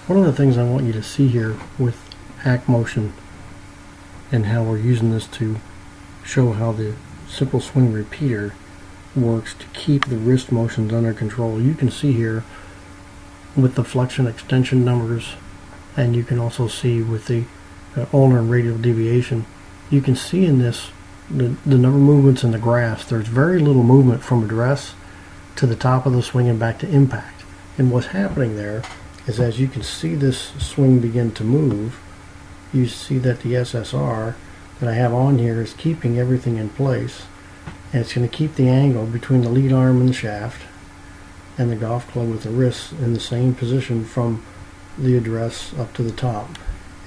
One of the things I want you to see here with HackMotion and how we're using this to show how the simple swing repeater works to keep the wrist motions under control. You can see here with the flexion extension numbers, and you can also see with the ulnar and radial deviation. You can see in this the number of movements in the graphs. There's very little movement from address to the top of the swing and back to impact. And what's happening there is, as you can see this swing begin to move, you see that the SSR that I have on here is keeping everything in place, and it's going to keep the angle between the lead arm and the shaft and the golf club with the wrists in the same position from the address up to the top.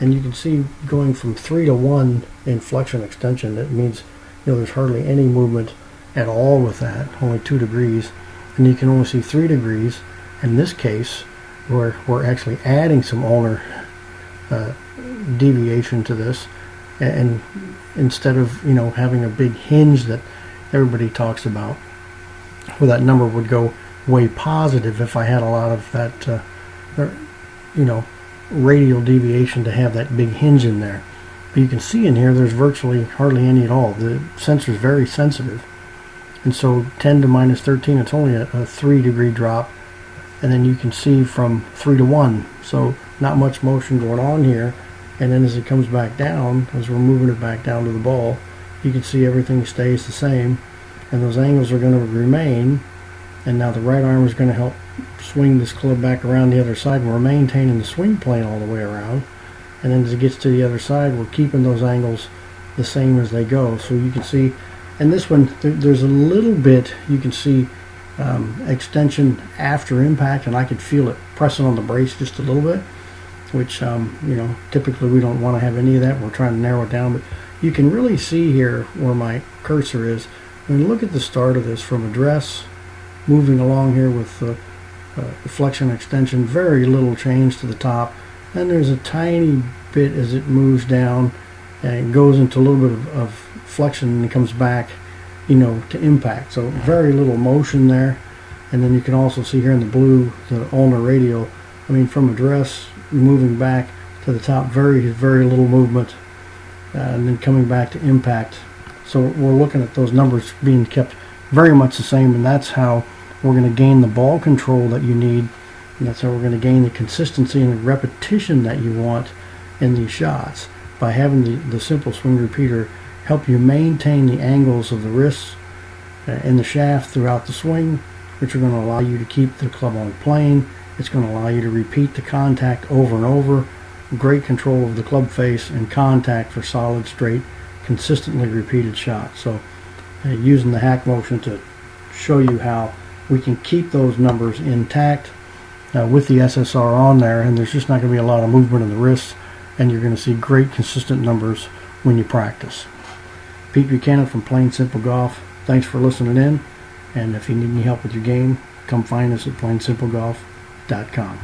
And you can see going from 3 to 1 in flexion extension, that means there's hardly any movement at all with that, only 2 degrees, and you can only see 3 degrees. In this case, we're actually adding some ulnar deviation to this, and instead of having a big hinge that everybody talks about, where that number would go way positive if I had a lot of that radial deviation to have that big hinge in there. But you can see in here there's virtually hardly any at all. The sensor is very sensitive, and so 10 to minus 13, it's only a 3 degree drop. And then you can see from 3 to 1, so not much motion going on here. And then as it comes back down, as we're moving it back down to the ball, you can see everything stays the same, and those angles are going to remain. And now the right arm is going to help swing this club back around the other side. We're maintaining the swing plane all the way around, and then as it gets to the other side, we're keeping those angles the same as they go. So you can see, and this one, there's a little bit, you can see extension after impact, and I could feel it pressing on the brace just a little bit, which typically we don't want to have any of that. We're trying to narrow it down, but you can really see here where my cursor is. I mean, look at the start of this from address, moving along here with the flexion extension, very little change to the top. Then there's a tiny bit as it moves down, and it goes into a little bit of flexion, and it comes back to impact. So very little motion there. And then you can also see here in the blue the ulnar radial. I mean, from address moving back to the top, very little movement, and then coming back to impact. So we're looking at those numbers being kept very much the same, and that's how we're going to gain the ball control that you need, and that's how we're going to gain the consistency and the repetition that you want in these shots, by having the simple swing repeater help you maintain the angles of the wrists and the shaft throughout the swing, which are going to allow you to keep the club on plane. It's going to allow you to repeat the contact over and over. Great control of the club face and contact for solid, straight, consistently repeated shots. So using the HackMotion to show you how we can keep those numbers intact with the SSR on there, and there's just not going to be a lot of movement in the wrists, and you're going to see great consistent numbers when you practice. Pete Buchanan from Plain Simple Golf. Thanks for listening in, and if you need any help with your game, come find us at plainsimplegolf.com.